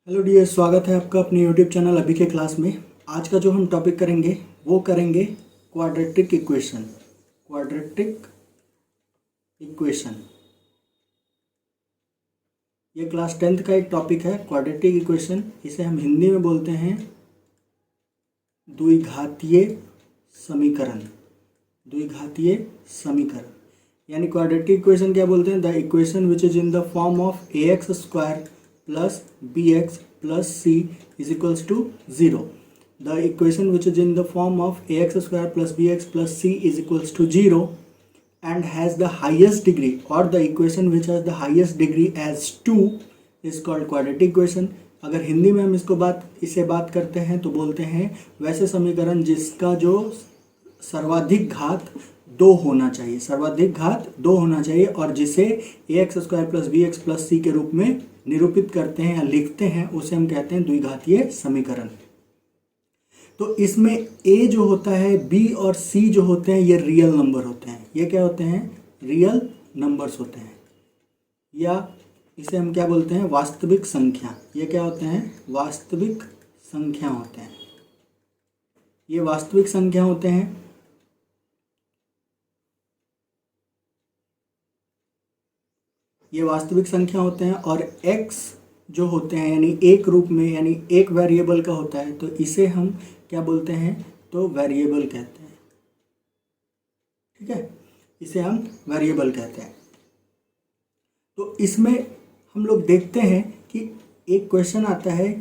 Hello dear, स्वागत है आपका अपने यूट्यूब चैनल अभी के क्लास में। आज का जो हम टॉपिक करेंगे वो करेंगे क्वाड्रेटिक इक्वेशन। क्वाड्रेटिक इक्वेशन ये क्लास 10th का एक टॉपिक है। क्वाड्रेटिक इक्वेशन इसे हम हिंदी में बोलते हैं द्विघातीय समीकरण। द्विघातीय समीकरण यानी क्वाड्रेटिक इक्वेशन क्या बोलते हैं? The equation which is in the form of A X square plus bx plus c is equals to 0. The equation which is in the form of ax square plus bx plus c is equals to 0 and has the highest degree, or the equation which has the highest degree as 2 is called quadratic equation. अगर हिंदी में हम इसे बात करते हैं तो बोलते हैं वैसे समीकरण जिसका जो सर्वाधिक घात 2 होना चाहिए, सर्वाधिक घात 2 होना चाहिए, और जिसे A X square plus B x plus C के रूप में निरूपित करते हैं या लिखते हैं उसे हम कहते हैं द्विघातीय समीकरण। तो इसमें ए जो होता है, बी और सी जो होते हैं ये रियल नंबर होते हैं। ये क्या होते हैं? रियल नंबर्स होते हैं, या इसे हम क्या बोलते हैं? वास्तविक संख्या। ये क्या होते हैं? वास्तविक संख्या होते हैं। ये वास्तविक संख्या होते हैं। ये वास्तविक संख्या होते हैं और x जो होते हैं यानी एक रूप में, यानी एक वेरिएबल का होता है, तो इसे हम क्या बोलते हैं? तो वेरिएबल कहते हैं। ठीक है, इसे हम वेरिएबल कहते हैं। तो इसमें हम लोग देखते हैं कि एक क्वेश्चन आता है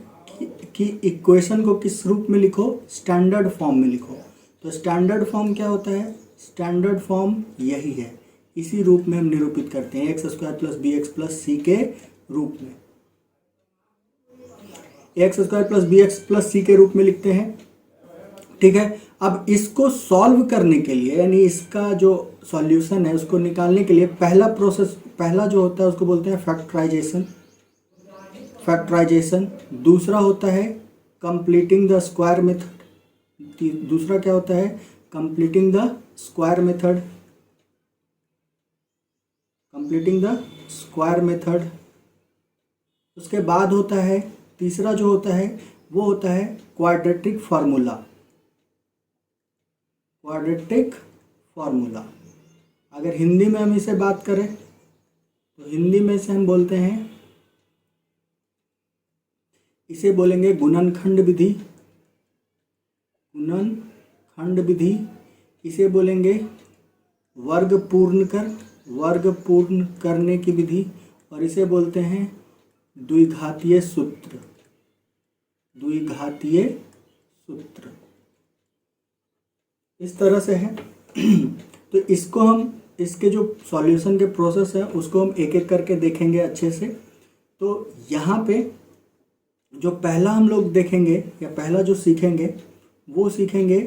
कि इक्वेशन को किस रूप में लिखो? स्टैंडर्ड फॉर्म में लिखो। तो स्टैंडर्ड फॉर्म क्या होता है? स्टैंडर्ड फॉर्म यही है, इसी रूप में हम निरूपित करते हैं, X square plus B x plus C के रूप में। X square plus B x plus C के रूप में लिखते हैं। ठीक है, अब इसको सॉल्व करने के लिए, यानी इसका जो सॉल्यूशन है उसको निकालने के लिए पहला जो होता है उसको बोलते हैं फैक्टराइजेशन। दूसरा होता है कंप्लीटिंग द स्क्वायर मेथड। दूसरा क्या होता है? Completing the square method. Completing the square method. उसके बाद होता है तीसरा जो होता है वो होता है क्वाड्रेटिक फार्मूला। क्वाड्रेटिक फार्मूला अगर हिंदी में हम इसे बात करें तो हिंदी में से हम बोलते हैं, इसे बोलेंगे गुणनखंड विधि। गुणनखंड विधि। इसे बोलेंगे वर्ग पूर्ण करने की विधि, और इसे बोलते हैं द्विघातीय सूत्र। द्विघातीय सूत्र इस तरह से है। तो इसको हम, इसके जो सॉल्यूशन के प्रोसेस है उसको हम एक एक करके देखेंगे अच्छे से। तो यहाँ पे जो पहला हम लोग देखेंगे या पहला जो सीखेंगे वो सीखेंगे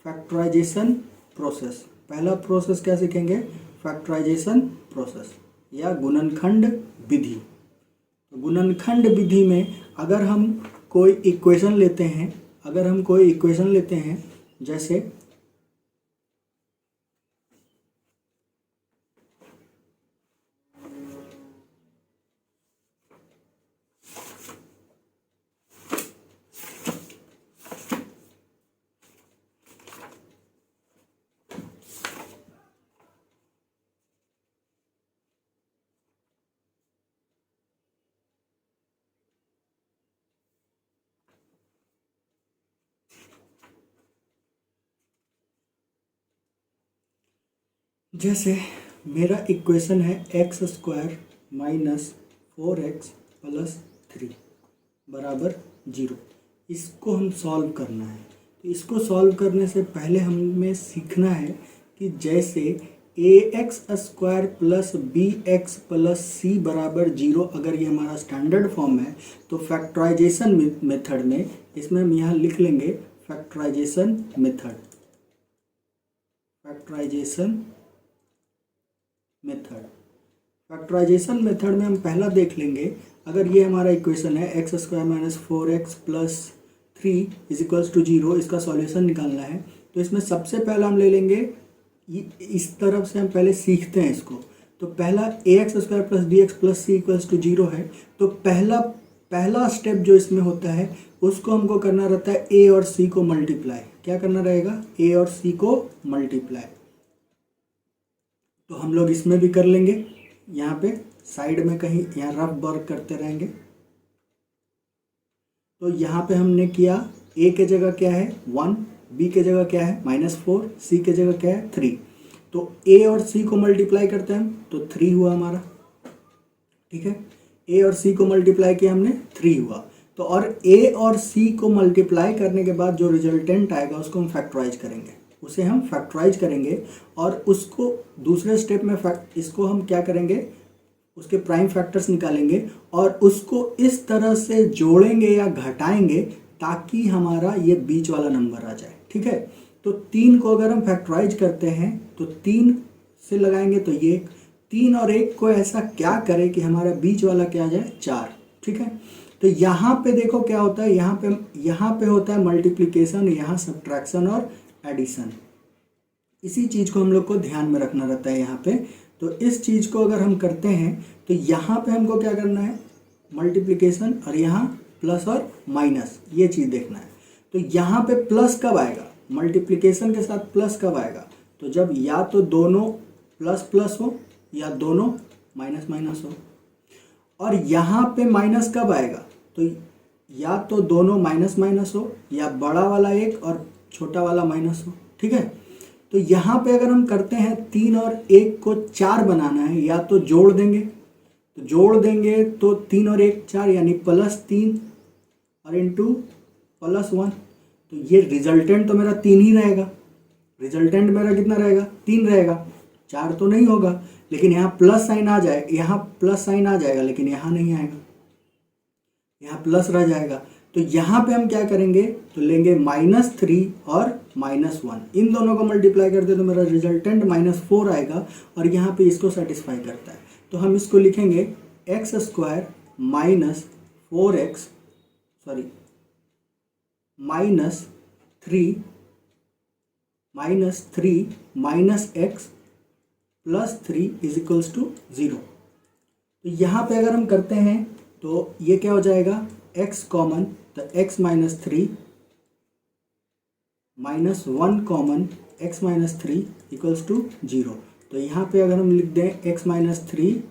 फैक्टराइजेशन प्रोसेस। पहला प्रोसेस क्या सीखेंगे? फैक्टराइजेशन प्रोसेस या गुणनखंड विधि। तो गुणनखंड विधि में अगर हम कोई इक्वेशन लेते हैं, जैसे मेरा इक्वेशन है x square minus 4x plus 3 बराबर 0। इसको हम सॉल्व करना है। तो इसको सॉल्व करने से पहले हमें सीखना है कि जैसे A X square plus B x plus C बराबर 0 अगर ये हमारा स्टैंडर्ड फॉर्म है, तो फैक्टराइजेशन मेथड में इसमें हम यहाँ लिख लेंगे फैक्टराइजेशन मेथड। फैक्टराइजेशन मेथड में हम पहला देख लेंगे, अगर ये हमारा इक्वेशन है x square minus 4x plus 3 is equals to 0, इसका सॉल्यूशन निकालना है। तो इसमें सबसे पहला हम ले लेंगे, इस तरफ से हम पहले सीखते हैं इसको। तो पहला A X square plus B x plus C equals to 0 है। तो पहला स्टेप जो इसमें होता है उसको हमको करना रहता है ए और सी को मल्टीप्लाई। क्या करना रहेगा? ए और सी को मल्टीप्लाई। तो हम लोग इसमें भी कर लेंगे, यहाँ पे साइड में कहीं यहाँ रफ वर्क करते रहेंगे। तो यहाँ पे हमने किया, ए के जगह क्या है 1, बी के जगह क्या है -4, सी के जगह क्या है 3। तो ए और सी को मल्टीप्लाई करते हैं हम, तो 3 हुआ हमारा। ठीक है, ए और सी को मल्टीप्लाई किया हमने, 3 हुआ। तो और ए और सी को मल्टीप्लाई करने के बाद जो रिजल्टेंट आएगा उसको हम फैक्टराइज करेंगे, उसे हम फैक्टराइज करेंगे और उसको दूसरे स्टेप में इसको हम क्या करेंगे, उसके प्राइम फैक्टर्स निकालेंगे और उसको इस तरह से जोड़ेंगे या घटाएंगे ताकि हमारा ये बीच वाला नंबर आ जाए। ठीक है, तो 3 को अगर हम फैक्टराइज करते हैं तो 3 से लगाएंगे तो ये 3 और 1 को ऐसा क्या करें कि हमारा बीच वाला क्या आ जाए 4। ठीक है, तो यहाँ पे देखो क्या होता है, यहाँ पे होता है मल्टीप्लिकेशन, यहाँ सब्ट्रैक्शन और एडिशन। इसी चीज़ को हम लोग को ध्यान में रखना रहता है यहाँ पे। तो इस चीज़ को अगर हम करते हैं तो यहाँ पे हमको क्या करना है, मल्टीप्लिकेशन, और यहाँ प्लस और माइनस, ये चीज़ देखना है। तो यहाँ पे प्लस कब आएगा, मल्टीप्लिकेशन के साथ प्लस कब आएगा, तो जब या तो दोनों प्लस प्लस हो या दोनों माइनस माइनस हो। और यहाँ पे माइनस कब आएगा, तो या तो दोनों माइनस माइनस हो या बड़ा वाला 1 और छोटा वाला माइनस हो। ठीक है, तो यहाँ पे अगर हम करते हैं 3 और 1 को 4 बनाना है, या तो जोड़ देंगे, तो जोड़ देंगे तो 3 और 1 4, यानी +3 और इंटू +1। तो ये रिजल्टेंट तो मेरा 3 ही रहेगा। रिजल्टेंट मेरा कितना रहेगा, 3 रहेगा, 4 तो नहीं होगा। लेकिन यहाँ प्लस साइन आ जाए, यहाँ प्लस साइन आ जाएगा, लेकिन यहाँ नहीं आएगा, यहाँ प्लस रह जाएगा। तो यहाँ पे हम क्या करेंगे, तो लेंगे -3 और -1, इन दोनों को मल्टीप्लाई करते तो मेरा रिजल्टेंट -4 आएगा और यहाँ पे इसको सेटिस्फाई करता है। तो हम इसको लिखेंगे x² -4x -3 -x + 3 = 0। तो यहाँ पे अगर हम करते हैं तो ये क्या हो जाएगा, x कॉमन, तो x -3 -1 कॉमन, x -3 = 0। तो यहाँ पे अगर हम लिख दें x -3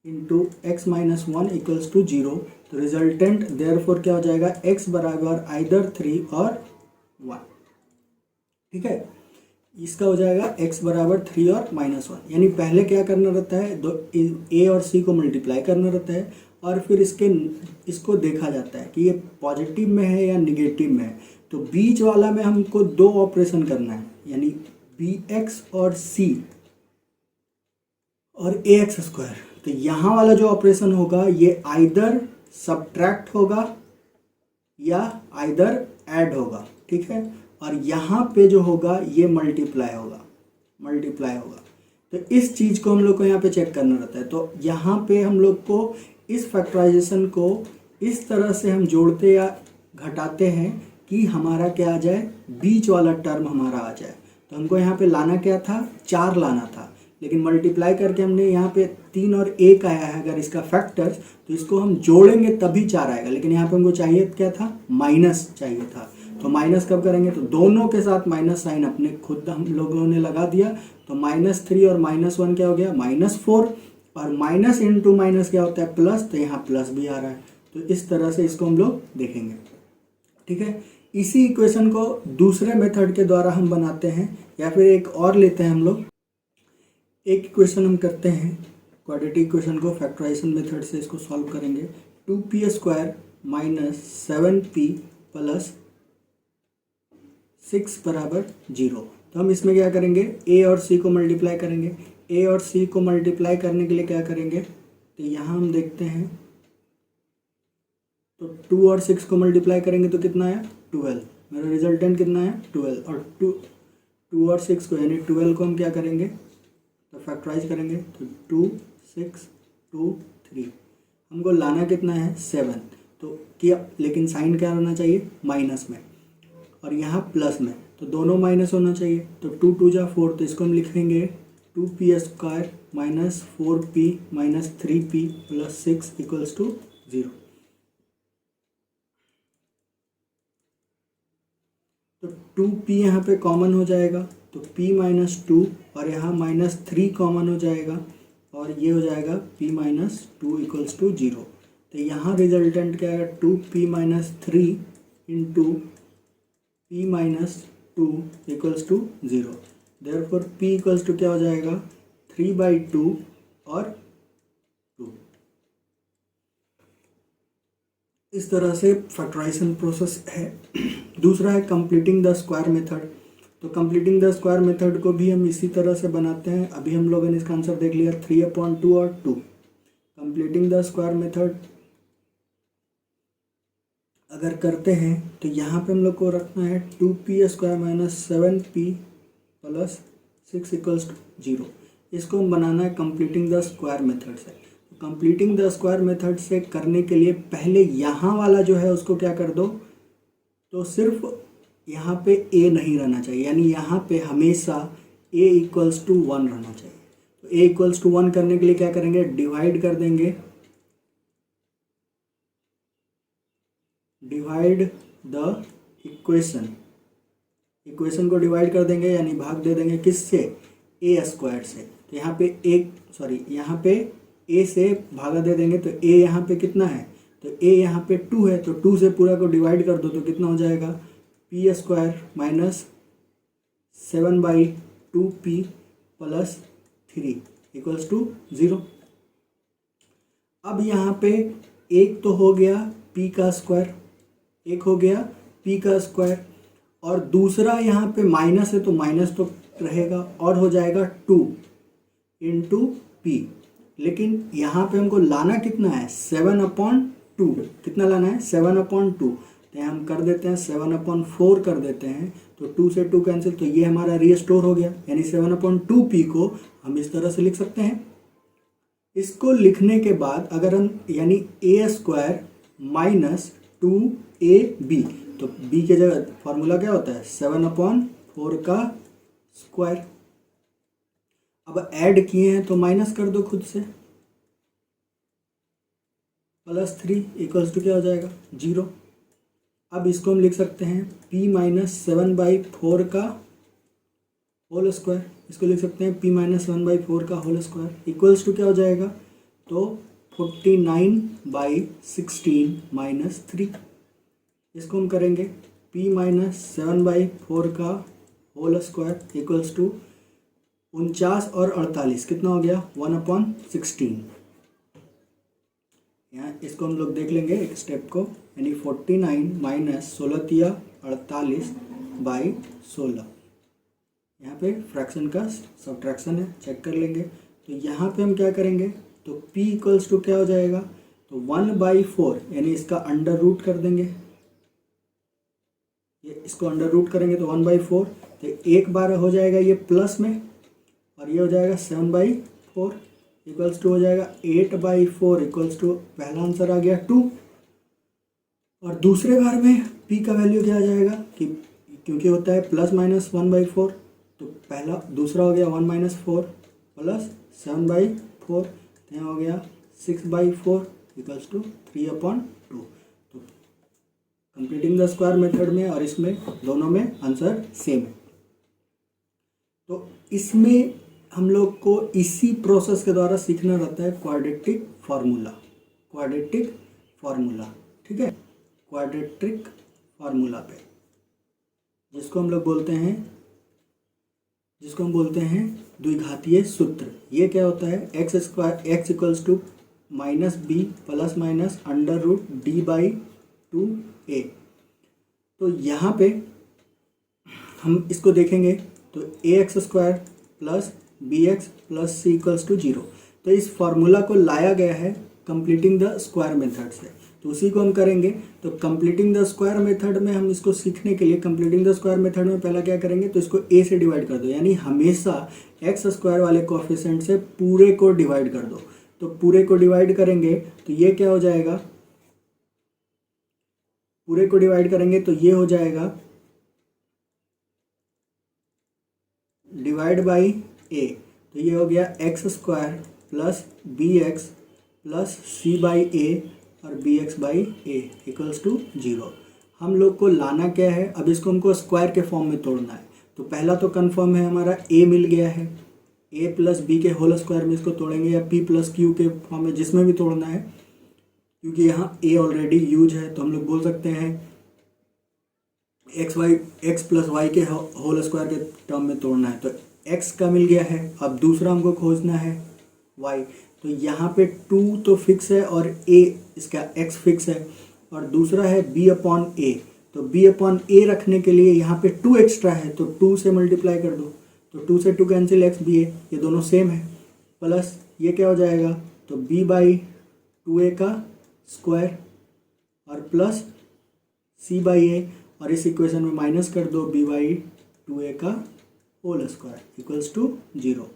इंटू x -1 = 0, तो रिजल्टेंट देयरफॉर क्या हो जाएगा, x बराबर आइदर 3 और 1। ठीक है, इसका हो जाएगा x बराबर 3 और -1। यानी पहले क्या करना रहता है, a और c को मल्टीप्लाई करना रहता है और फिर इसको देखा जाता है कि ये पॉजिटिव में है या निगेटिव में है। तो बीच वाला में हमको 2 ऑपरेशन करना है, यानी bx और c और ax²। तो यहाँ वाला जो ऑपरेशन होगा ये आइदर सब्ट्रैक्ट होगा या आइदर ऐड होगा। ठीक है, और यहाँ पे जो होगा ये मल्टीप्लाई होगा। तो इस चीज़ को हम लोग को यहाँ पे चेक करना रहता है। तो यहाँ पे हम लोग को इस फैक्टराइजेशन को इस तरह से हम जोड़ते या घटाते हैं कि हमारा क्या आ जाए, बीच वाला टर्म हमारा आ जाए। तो हमको यहाँ पे लाना क्या था, 4 लाना था, लेकिन मल्टीप्लाई करके हमने यहाँ पे 3 और 1 आया है अगर इसका फैक्टर्स, तो इसको हम जोड़ेंगे तभी 4 आएगा। लेकिन यहाँ पे हमको चाहिए क्या था, माइनस चाहिए था। तो माइनस कब करेंगे, तो दोनों के साथ माइनस साइन अपने खुद हम लोगों ने लगा दिया। तो -3 और -1 क्या हो गया, -4, और माइनस इंटू माइनस क्या होता है, प्लस, तो यहाँ प्लस भी आ रहा है। तो इस तरह से इसको हम लोग देखेंगे। ठीक है, इसी इक्वेशन को दूसरे मेथड के द्वारा हम बनाते हैं, या फिर एक और लेते हैं हम लोग। एक इक्वेशन हम करते हैं, क्वाड्रेटिक इक्वेशन को फैक्टराइजेशन मेथड से इसको सॉल्व करेंगे। 2p² - 7p + 6 = 0। तो हम इसमें क्या करेंगे, a और c को मल्टीप्लाई करेंगे। a और c को मल्टीप्लाई करने के लिए क्या करेंगे, तो यहाँ हम देखते हैं, तो 2 और 6 को मल्टीप्लाई करेंगे तो कितना आया, 12। मेरा रिजल्टेंट कितना है, 12। और 2 और 6 को, यानी 12 को हम क्या करेंगे, तो फैक्टराइज करेंगे। तो 2 6 2 3, हमको लाना कितना है, 7। तो क्या, लेकिन साइन क्या होना चाहिए, माइनस में, और यहाँ प्लस में, तो दोनों माइनस होना चाहिए। तो 2 2 जा 4, तो इसको हम लिखेंगे 2p² - 4p - 3p + 6 = 0। 2p यहाँ पे कॉमन हो जाएगा तो p माइनस 2 और यहाँ -3 कॉमन हो जाएगा और ये हो जाएगा p माइनस 2 इक्वल्स टू 0। तो यहाँ रिजल्टेंट क्या है 2p minus 3 into p minus 2 equals to 0। Therefore p equals to क्या हो जाएगा 3/2 और 2। इस तरह से फैक्टराइजेशन प्रोसेस है। दूसरा है कंप्लीटिंग द स्क्वायर मेथड। तो कंप्लीटिंग द स्क्वायर मेथड को भी हम इसी तरह से बनाते हैं। अभी हम लोगों ने इसका आंसर देख लिया 3/2 और 2। कंप्लीटिंग द स्क्वायर मेथड अगर करते हैं तो यहाँ पे हम लोग को रखना है 2p square minus 7p plus 6 equals to 0। इसको हम बनाना है कंप्लीटिंग द स्क्वायर मेथड से। कंप्लीटिंग द स्क्वायर मेथड से करने के लिए पहले यहाँ वाला जो है उसको क्या कर दो, तो सिर्फ यहाँ पे a नहीं रहना चाहिए, यानी यहाँ पे हमेशा a इक्वल्स टू 1 रहना चाहिए। तो a इक्वल्स टू 1 करने के लिए क्या करेंगे, डिवाइड कर देंगे, डिवाइड द इक्वेशन, इक्वेशन को डिवाइड कर देंगे यानी भाग दे देंगे किससे, a स्क्वायर से। तो यहाँ पे यहाँ पे a से भागा दे देंगे तो a यहाँ पे कितना है, तो a यहाँ पे 2 है, तो 2 से पूरा को डिवाइड कर दो तो कितना हो जाएगा p square minus 7/2p plus 3 equals to 0। अब यहाँ पे एक तो हो गया p का स्क्वायर, एक हो गया p का स्क्वायर, और दूसरा यहाँ पे माइनस है तो माइनस तो रहेगा और हो जाएगा 2 इंटू p। लेकिन यहाँ पे हमको लाना कितना है 7/2, कितना लाना है 7/2। तो हम कर देते हैं 7/4 कर देते हैं, तो 2 से 2 कैंसिल, तो ये हमारा रीस्टोर हो गया, यानी 7/2p को हम इस तरह से लिख सकते हैं। इसको लिखने के बाद अगर हम यानी a स्क्वायर माइनस 2ab, तो b के जगह फॉर्मूला क्या होता है 7/4 का स्क्वायर। अब ऐड किए हैं तो माइनस कर दो खुद से, प्लस 3 इक्वल्स टू क्या हो जाएगा 0। अब इसको हम लिख सकते हैं p माइनस 7/4 का होल स्क्वायर, इसको लिख सकते हैं p माइनस 7/4 का होल स्क्वायर इक्वल्स टू क्या हो जाएगा, तो 49/16 माइनस 3। इसको हम करेंगे p माइनस 7/4 का होल स्क्वायर इक्वल्स टू 49 और 48 कितना हो गया 1/16। यहाँ इसको हम लोग देख लेंगे एक स्टेप को, यानी 49 माइनस 16 48/16। यहाँ पे फ्रैक्शन का सब्ट्रैक्शन है, चेक कर लेंगे। तो यहाँ पे हम क्या करेंगे, तो p इक्वल्स टू क्या हो जाएगा, तो 1/4 यानी इसका अंडर रूट कर देंगे, ये इसको अंडर रूट करेंगे तो 1/4, तो एक बार हो जाएगा ये प्लस में और ये हो जाएगा 7/4 इक्वल्स टू हो जाएगा 8/4 इक्वल्स टू, पहला आंसर आ गया 2। और दूसरे बार में p का वैल्यू क्या आ जाएगा, कि क्योंकि होता है प्लस माइनस 1/4, तो पहला दूसरा हो गया 1-4 प्लस 7/4, तो यहाँ हो गया 6/4 इक्वल्स टू 3/2। तो कंप्लीटिंग द स्क्वायर मेथड में और इसमें दोनों में आंसर सेम है। तो इसमें हम लोग को इसी प्रोसेस के द्वारा सीखना रहता है क्वाड्रेटिक फार्मूला, क्वाड्रेटिक फार्मूला, ठीक है, क्वाड्रेटिक फार्मूला पे जिसको हम बोलते हैं द्विघातीय सूत्र। ये क्या होता है, x equals to minus b plus minus under root d/2a। तो यहाँ पे हम इसको देखेंगे तो ax square plus bx plus c equals to 0। तो इस फार्मूला को लाया गया है कंप्लीटिंग द स्क्वायर मेथड से, तो उसी को हम करेंगे। तो कंप्लीटिंग द स्क्वायर मेथड में हम इसको सीखने के लिए कंप्लीटिंग द स्क्वायर मेथड में पहला क्या करेंगे, तो इसको a से डिवाइड कर दो, यानी हमेशा एक्स स्क्वायर वाले कोएफिशिएंट से पूरे को डिवाइड कर दो। तो पूरे को डिवाइड करेंगे तो ये क्या हो जाएगा, पूरे को डिवाइड करेंगे तो ये हो जाएगा डिवाइड बाई a, तो ये हो गया x square plus B x plus c/a और bx/a इक्वल्स टू 0। हम लोग को लाना क्या है, अब इसको हमको स्क्वायर के फॉर्म में तोड़ना है। तो पहला तो कंफर्म है हमारा ए मिल गया है, ए प्लस बी के होल स्क्वायर में इसको तोड़ेंगे या पी प्लस क्यू के फॉर्म में, जिसमें भी तोड़ना है, क्योंकि यहाँ ए ऑलरेडी यूज है तो हम लोग बोल सकते हैं एक्स प्लस वाई के होल स्क्वायर के टर्म में तोड़ना है। तो एक्स का मिल गया है, अब दूसरा हमको खोजना है वाई। तो यहाँ पे 2 तो फिक्स है और ए इसका एक्स फिक्स है, और दूसरा है बी अपॉन ए। तो बी अपॉन ए रखने के लिए यहाँ पे 2 एक्स्ट्रा है, तो 2 से मल्टीप्लाई कर दो, तो 2 से 2 कैंसिल, एक्स बी ए, ये दोनों सेम है, प्लस ये क्या हो जाएगा, तो बी बाई 2a का स्क्वायर और प्लस सी बाई ए, और इस इक्वेशन में माइनस कर दो बी बाई 2a का होल स्क्वायर इक्वल्स टू 0।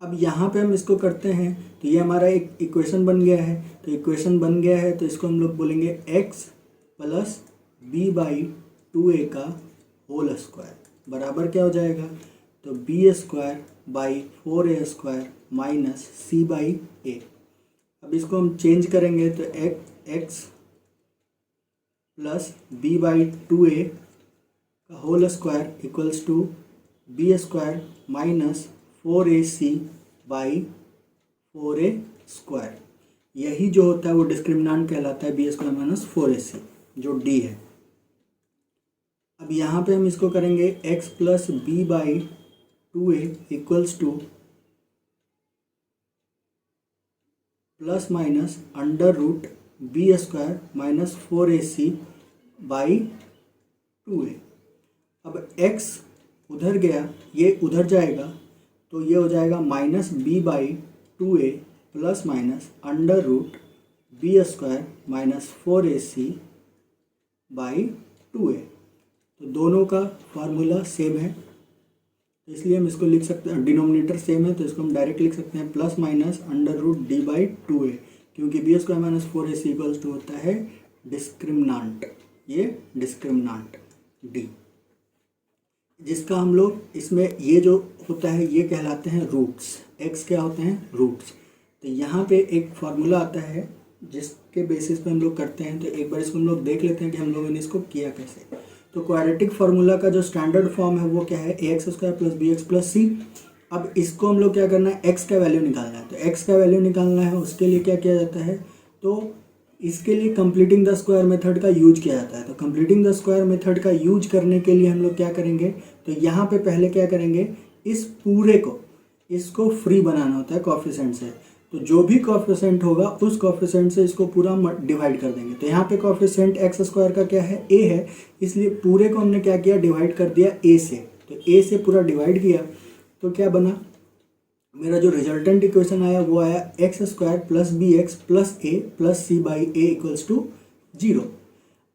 अब यहाँ पे हम इसको करते हैं तो ये हमारा एक इक्वेशन बन गया है। तो इक्वेशन बन गया है तो इसको हम लोग बोलेंगे x plus B by 2a का होल स्क्वायर बराबर क्या हो जाएगा, तो B square by 4a square minus C by A. अब इसको हम चेंज करेंगे तो x plus B by 2a का whole square equals to b square minus 4ac by 4a square. यही जो होता है वो डिस्क्रिमिनेंट कहलाता है, बी स्क्वायर माइनस 4ac जो d है। अब यहाँ पे हम इसको करेंगे x plus B by 2a equals to plus minus under root b square minus 4ac by 2a। अब x उधर गया, ये उधर जाएगा, तो ये हो जाएगा minus b by 2a plus minus under root b square minus 4ac by 2a। तो दोनों का फार्मूला सेम है, तो इसलिए हम इसको लिख सकते हैं, डिनोमिनेटर सेम है तो इसको हम डायरेक्ट लिख सकते हैं plus minus under root D by 2a, क्योंकि b square minus 4ac equals to होता है डिस्क्रिमिनांट, ये डिस्क्रिमिनांट डी, जिसका हम लोग इसमें ये जो होता है ये कहलाते हैं रूट्स। एक्स क्या होते हैं, रूट्स। तो यहाँ पे एक फार्मूला आता है जिसके बेसिस पे हम लोग करते हैं, तो एक बार इसको हम लोग देख लेते हैं कि हम लोगों ने इसको किया कैसे। तो क्वाड्रेटिक फार्मूला का जो स्टैंडर्ड फॉर्म है वो क्या है, A X square plus B x plus C. अब इसको हम लोग क्या करना है, एक्स का वैल्यू निकालना है। तो एक्स का वैल्यू निकालना है, उसके लिए क्या किया जाता है, तो इसके लिए कंप्लीटिंग द स्क्वायर मेथड का यूज किया जाता है। तो कंप्लीटिंग द स्क्वायर मेथड का यूज करने के लिए हम लोग क्या करेंगे, तो यहाँ पे पहले क्या करेंगे, इस पूरे को इसको फ्री बनाना होता है कोएफिशिएंट से। तो जो भी कोएफिशिएंट होगा उस कोएफिशिएंट से इसको पूरा डिवाइड कर देंगे। तो यहाँ पे कोएफिशिएंट एक्स स्क्वायर का क्या है, ए है, इसलिए पूरे को हमने क्या किया, डिवाइड कर दिया ए से। तो ए से पूरा डिवाइड किया तो क्या बना, मेरा जो रिजल्टेंट इक्वेशन आया वो आया x square plus B x plus a plus c by a equals to 0।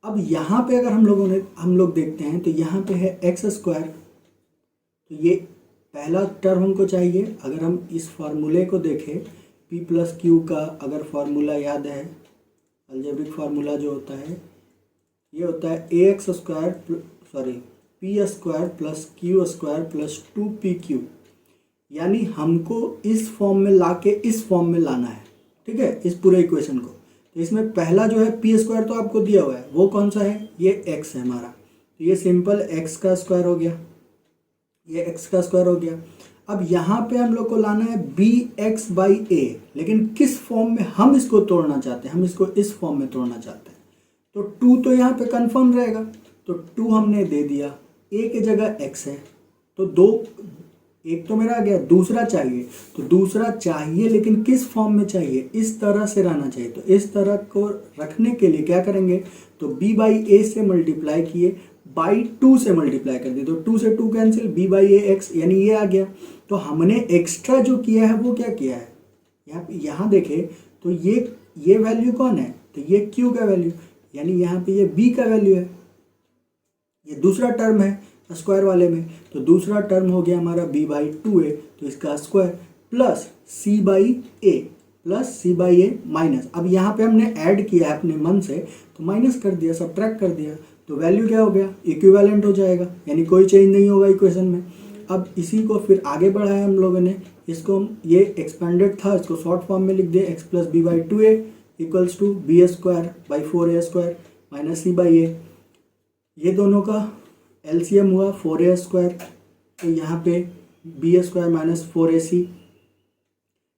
अब यहाँ पे अगर हम लोग देखते हैं तो यहाँ पे है एक्स स्क्वायर, तो ये पहला टर्म हमको चाहिए। अगर हम इस फार्मूले को देखें, पी प्लस क्यू का अगर फार्मूला याद है, अलजेब्रिक फार्मूला जो होता है ये होता है A X square P square plus Q square plus 2pq, यानी हमको इस फॉर्म में लाके इस फॉर्म में लाना है, ठीक है, इस पूरे इक्वेशन को। तो इसमें पहला जो है पी स्क्वायर तो आपको दिया हुआ है, वो कौन सा है, ये एक्स है हमारा, तो ये सिंपल एक्स का स्क्वायर हो गया, ये एक्स का स्क्वायर हो गया। अब यहाँ पे हम लोग को लाना है बी एक्स बाई ए, लेकिन किस फॉर्म में हम इसको तोड़ना चाहते हैं, हम इसको इस फॉर्म में तोड़ना चाहते हैं। तो 2 तो यहाँ पे कंफर्म रहेगा, तो 2 हमने दे दिया, ए की जगह एक्स है, तो 2, एक तो मेरा आ गया, दूसरा चाहिए, तो दूसरा चाहिए लेकिन किस फॉर्म में चाहिए, इस तरह से रहना चाहिए। तो इस तरह को रखने के लिए क्या करेंगे, तो b बाई ए से मल्टीप्लाई किए, बाई 2 से मल्टीप्लाई कर दिए, तो 2 से 2 cancel, b by A x, यानी ये आ गया। तो हमने एक्स्ट्रा जो किया है वो क्या किया है, यहाँ देखें तो ये वैल्यू कौन है, तो ये q का वैल्यू, यानी यहाँ पे ये b का वैल्यू है, ये दूसरा टर्म है स्क्वायर वाले में। तो दूसरा टर्म हो गया हमारा b बाई 2a, तो इसका square plus c by A minus, अब यहाँ पे हमने ऐड किया है अपने मन से, तो माइनस कर दिया, सब्ट्रैक्ट कर दिया, तो वैल्यू क्या हो गया, इक्विवेलेंट हो जाएगा, यानी कोई चेंज नहीं होगा इक्वेशन में। अब इसी को फिर आगे बढ़ाया हम लोगों ने, इसको हम ये एक्सपेंडेड था, इसको शॉर्ट फॉर्म में लिख दिया x plus B by 2a equals to B A square by 4a² minus C by A. ये दोनों का एलसीएम हुआ 4a², तो यहाँ पे b² माइनस 4ac,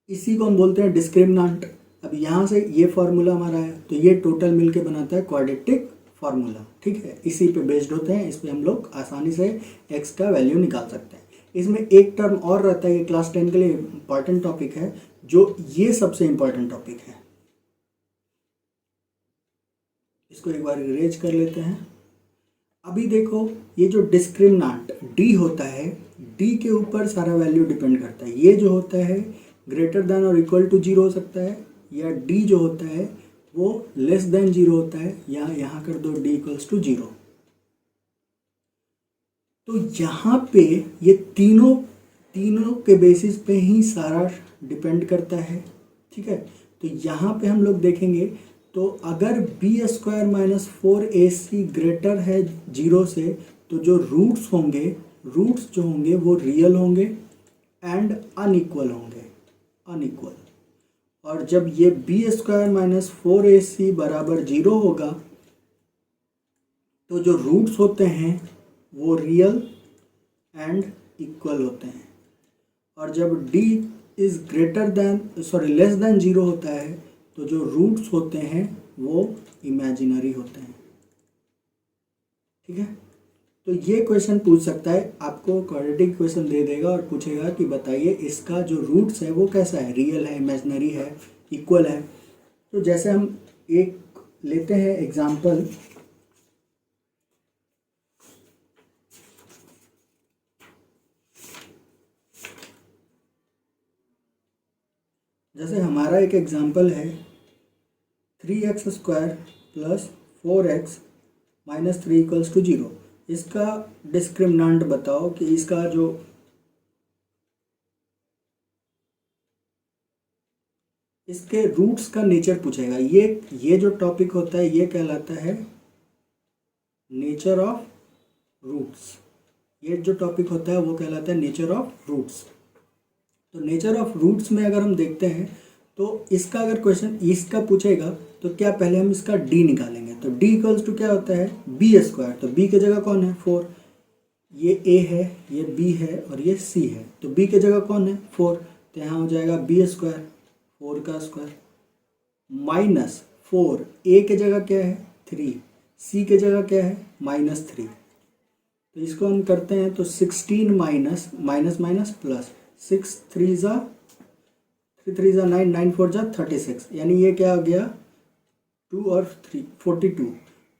इसी को हम बोलते हैं डिस्क्रिमिनेंट। अब यहाँ से ये फार्मूला हमारा है, तो ये टोटल मिलके बनाता है क्वाड्रेटिक फार्मूला। ठीक है, इसी पे बेस्ड होते हैं, इस पे हम लोग आसानी से x का वैल्यू निकाल सकते हैं। इसमें एक टर्म और रहता है, ये क्लास 10 के लिए इम्पॉर्टेंट टॉपिक है, जो ये सबसे इम्पॉर्टेंट टॉपिक है। इसको एक बार इरेज कर लेते हैं। अभी देखो, ये जो डिस्क्रिमिनेंट d होता है, d के ऊपर सारा वैल्यू डिपेंड करता है। ये जो होता है ग्रेटर देन और इक्वल टू 0 हो सकता है, या d जो होता है वो लेस देन 0 होता है, या यहाँ कर दो d इक्वल्स टू 0। तो यहाँ पे ये तीनों के बेसिस पे ही सारा डिपेंड करता है। ठीक है, तो यहाँ पे हम लोग देखेंगे, तो अगर b² माइनस 4ac ग्रेटर है 0 से, तो जो रूट्स जो होंगे वो रियल होंगे एंड अनइक्वल होंगे, अनइक्वल। और जब ये b² माइनस 4ac बराबर 0 होगा, तो जो रूट्स होते हैं वो रियल एंड इक्वल होते हैं। और जब d इज़ लेस देन 0 होता है, तो जो रूट्स होते हैं वो इमेजिनरी होते हैं। ठीक है, तो ये क्वेश्चन पूछ सकता है, आपको क्वाड्रेटिक क्वेश्चन दे देगा और पूछेगा कि बताइए इसका जो रूट्स है वो कैसा है, रियल है, इमेजिनरी है, इक्वल है। तो जैसे हम एक लेते हैं एग्जांपल, जैसे हमारा एक एग्जांपल है 3x² plus 4x minus 3 equals to 0। इसका डिस्क्रिमिनेंट बताओ कि इसका जो इसके रूट्स का नेचर पूछेगा। ये जो टॉपिक होता है ये कहलाता है नेचर ऑफ रूट्स। ये जो टॉपिक होता है वो कहलाता है नेचर ऑफ रूट्स। तो नेचर ऑफ रूट्स में अगर हम देखते हैं, तो इसका अगर क्वेश्चन इसका पूछेगा, तो क्या पहले हम इसका d निकालेंगे। तो d इक्वल्स टू क्या होता है b²। तो b की जगह कौन है 4, ये a है, ये b है और ये c है। तो b की जगह कौन है 4, तो यहाँ हो जाएगा b², 4 का स्क्वायर माइनस 4, a की जगह क्या है 3, c की जगह क्या है -3। तो इसको हम करते हैं, तो 16 माइनस माइनस माइनस प्लस 6 3 ज़ा 9, 9 4 ज़ा 36, यानी ये क्या हो गया 2 और 3 42।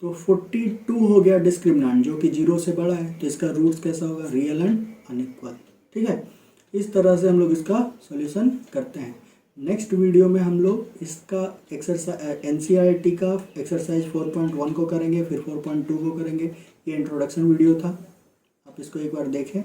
तो 42 हो गया डिस्क्रिमिनेंट, जो कि 0 से बड़ा है। तो इसका रूट्स कैसा होगा, रियल एंड अनइक्वल। ठीक है, इस तरह से हम लोग इसका सॉल्यूशन करते हैं। नेक्स्ट वीडियो में हम लोग इसका एक्सरसाइज NCERT का एक्सरसाइज 4.1 को करेंगे, फिर 4.2 को करेंगे। ये इंट्रोडक्शन वीडियो था, आप इसको एक बार देखें।